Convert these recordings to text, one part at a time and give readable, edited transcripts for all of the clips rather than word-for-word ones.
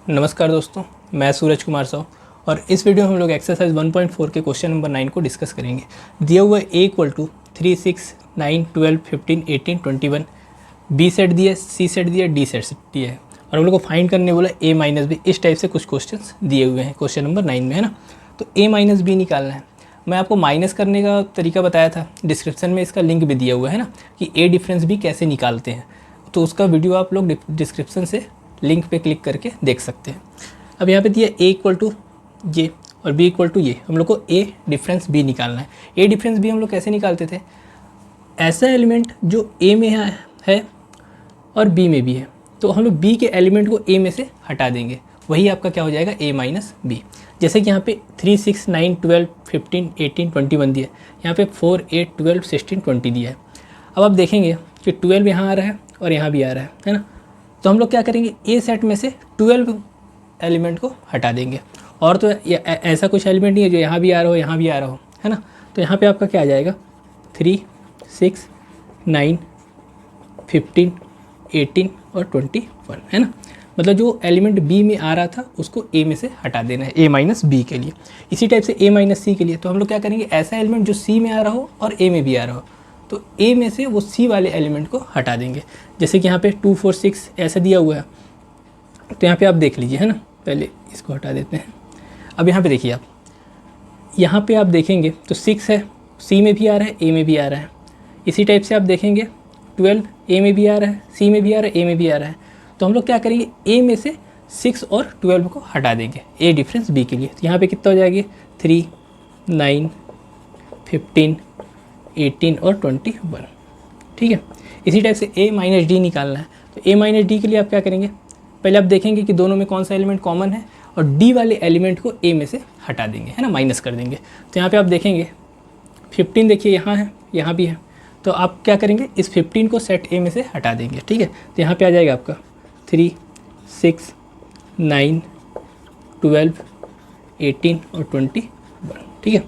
नमस्कार दोस्तों, मैं सूरज कुमार साहू और इस वीडियो में हम लोग एक्सरसाइज 1.4 के क्वेश्चन नंबर 9 को डिस्कस करेंगे। दिया हुआ ए इक्वल टू 3, 6, 9, 12, 15, 18, 21 बी सेट दिया है, सी सेट दिया है, डी सेट दिया है और हम लोग को फाइंड करने बोला ए माइनस बी। इस टाइप से कुछ क्वेश्चंस दिए हुए हैं क्वेश्चन नंबर 9 में, है ना। तो ए माइनस बी निकालना है। मैं आपको माइनस करने का तरीका बताया था, डिस्क्रिप्शन में इसका लिंक भी दिया हुआ है ना, कि ए डिफरेंस भी कैसे निकालते हैं। तो उसका वीडियो आप लोग डिस्क्रिप्शन से लिंक पे क्लिक करके देख सकते हैं। अब यहाँ पे दिया ए इक्वल टू ये और बी इक्वल टू ये, हम लोग को ए डिफरेंस बी निकालना है। ए डिफरेंस बी हम लोग कैसे निकालते थे, ऐसा एलिमेंट जो ए में है और बी में भी है, तो हम लोग बी के एलिमेंट को ए में से हटा देंगे, वही आपका क्या हो जाएगा ए माइनस बी। जैसे कि यहाँ पे 3, 6, 9, 12, 15, 18, 21 दिया है, यहाँ पे 4, 8, 12, 16, 20 दिया है। अब आप देखेंगे कि 12 यहाँ आ रहा है और यहाँ भी आ रहा है ना। तो हम लोग क्या करेंगे, ए सेट में से 12 एलिमेंट को हटा देंगे। और तो ऐसा कुछ एलिमेंट नहीं है जो यहाँ भी आ रहा हो यहाँ भी आ रहा हो, है ना। तो यहाँ पे आपका क्या आ जाएगा 3, 6, 9, 15, 18 और 21, है ना। मतलब जो एलिमेंट बी में आ रहा था उसको ए में से हटा देना है, ए माइनस बी के लिए। इसी टाइप से ए माइनस सी के लिए तो हम लोग क्या करेंगे, ऐसा एलिमेंट जो सी में आ रहा हो और ए में भी आ रहा हो, तो ए में से वो सी वाले एलिमेंट को हटा देंगे। जैसे कि यहाँ पे 2, 4, 6 ऐसा दिया हुआ है, तो यहाँ पे आप देख लीजिए, है ना। पहले इसको हटा देते हैं। अब यहाँ पे देखिए आप, यहाँ पे आप देखेंगे तो 6 है, सी में भी आ रहा है, ए में भी आ रहा है। इसी टाइप से आप देखेंगे 12 ए में भी आ रहा है, सी में भी आ रहा है, ए में भी आ रहा है। तो हम लोग क्या करेंगे, ए में से 6 और 12 को हटा देंगे ए डिफरेंस बी के लिए। तो यहाँ पे कितना हो जाएगी 3, 9, 15, 18 और 21, ठीक है। इसी टाइप से ए माइनस डी निकालना है। तो ए माइनस डी के लिए आप क्या करेंगे, पहले आप देखेंगे कि दोनों में कौन सा एलिमेंट कॉमन है और डी वाले एलिमेंट को ए में से हटा देंगे, है ना, माइनस कर देंगे। तो यहाँ पे आप देखेंगे 15 देखिए यहाँ है, यहाँ भी है, तो आप क्या करेंगे, इस 15 को सेट ए में से हटा देंगे, ठीक है। तो यहाँ पे आ जाएगा आपका 3, 6, 9, 12, 18 और 21, ठीक है।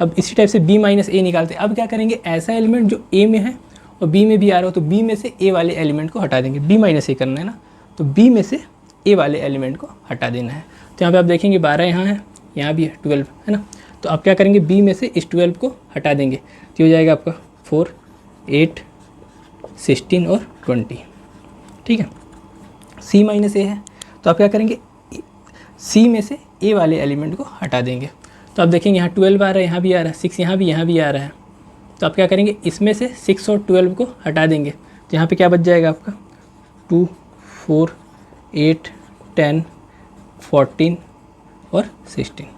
अब इसी टाइप से b माइनस ए निकालते हैं। अब क्या करेंगे, ऐसा एलिमेंट जो a में है और b में भी आ रहा हो, तो b में से a वाले एलिमेंट को हटा देंगे। b माइनस ए करना है ना, तो b में से a वाले एलिमेंट को हटा देना है। तो यहाँ पे आप देखेंगे 12 यहाँ है, यहाँ भी है 12, है ना। तो आप क्या करेंगे, b में से इस 12 को हटा देंगे, तो हो जाएगा आपका 4, 8, 16 और 20, ठीक है। c माइनस ए है, तो आप क्या करेंगे, c में से a वाले एलिमेंट को हटा देंगे। तो आप देखेंगे यहाँ 12 आ रहा है, यहाँ भी आ रहा है, 6 यहाँ भी आ रहा है। तो आप क्या करेंगे, इसमें से 6 और 12 को हटा देंगे। तो यहाँ पे क्या बच जाएगा आपका 2, 4, 8, 10, 14 और 16,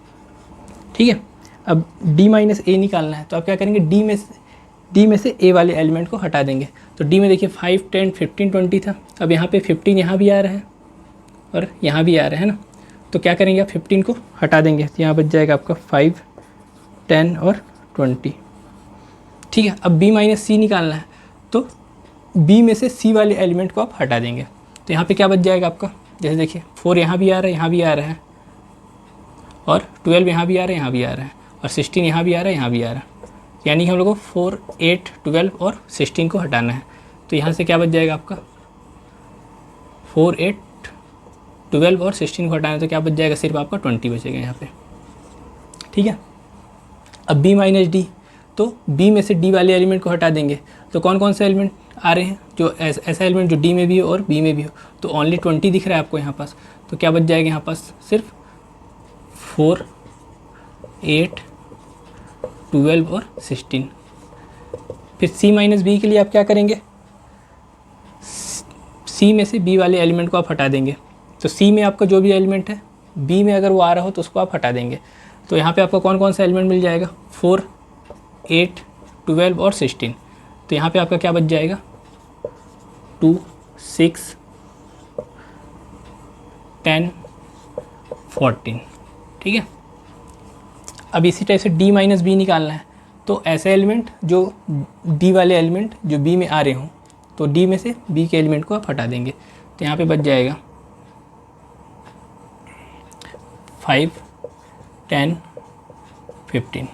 ठीक है। अब d माइनस ए निकालना है। तो आप क्या करेंगे, d में से a वाले एलिमेंट को हटा देंगे। तो d में देखिए 5, 10, 15, 20 था। अब यहाँ पे 15 यहाँ भी आ रहा है और यहाँ भी आ रहा है ना। तो क्या करेंगे, आप 15 को हटा देंगे, तो यहाँ बच जाएगा आपका 5, 10 और 20, ठीक है। अब b माइनस सी निकालना है। तो b में से c वाले एलिमेंट को आप हटा देंगे। तो यहाँ पे क्या बच जाएगा आपका, जैसे देखिए 4 यहाँ भी आ रहा है, यहाँ भी आ रहा है, और 12 यहाँ भी आ रहा है, यहाँ भी आ रहा है, और 16 यहाँ भी आ रहा है, यहाँ भी आ रहा है। यानी कि हम लोग को 4, 8, 12 और 16 को हटाना है। तो यहाँ से क्या बच जाएगा आपका 4, 8, 12 और 16 को हटाना है। तो क्या बच जाएगा, सिर्फ आपका 20 बचेगा यहाँ पे, ठीक है। अब b माइनस डी, तो b में से d वाले एलिमेंट को हटा देंगे। तो कौन कौन से एलिमेंट आ रहे हैं, जो ऐसा एलिमेंट जो d में भी हो और b में भी हो, तो ओनली 20 दिख रहा है आपको यहाँ पास। तो क्या बच जाएगा यहाँ पास, सिर्फ 4, 8, 12 और 16। फिर c माइनस बी के लिए आप क्या करेंगे, c में से b वाले एलिमेंट को आप हटा देंगे। तो c में आपका जो भी एलिमेंट है, b में अगर वो आ रहा हो तो उसको आप हटा देंगे। तो यहाँ पे आपका कौन कौन सा एलिमेंट मिल जाएगा, 4, 8, 12 और 16। तो यहाँ पे आपका क्या बच जाएगा 2, 6, 10, 14, ठीक है। अब इसी टाइप से d माइनस बी निकालना है। तो ऐसे एलिमेंट जो d वाले एलिमेंट जो b में आ रहे हों, तो d में से b के एलिमेंट को आप हटा देंगे। तो यहाँ पे बच जाएगा 5, 10, 15।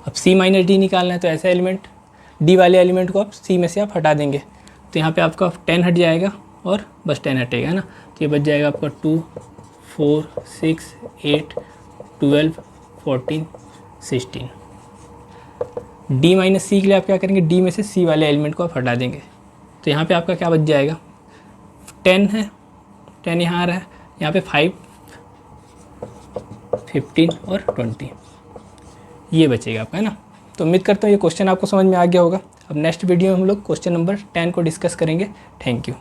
अब c माइनस डी निकालना है। तो ऐसा एलिमेंट d वाले एलिमेंट को आप c में से आप हटा देंगे। तो यहाँ पे आपका 10 हट जाएगा और बस 10 हटेगा, है ना। तो ये बच जाएगा आपका 2, 4 6 8 12 14 16। डी माइनस सी के लिए आप क्या करेंगे, डी में से सी वाले एलिमेंट को आप हटा देंगे, तो यहाँ पे आपका क्या बच जाएगा, 10 है, 10 यहाँ आ रहा है, यहाँ पे 5 15 और 20 ये बचेगा आपका, है ना। तो उम्मीद करता हूँ ये क्वेश्चन आपको समझ में आ गया होगा। अब नेक्स्ट वीडियो में हम लोग क्वेश्चन नंबर 10 को डिस्कस करेंगे। Thank you.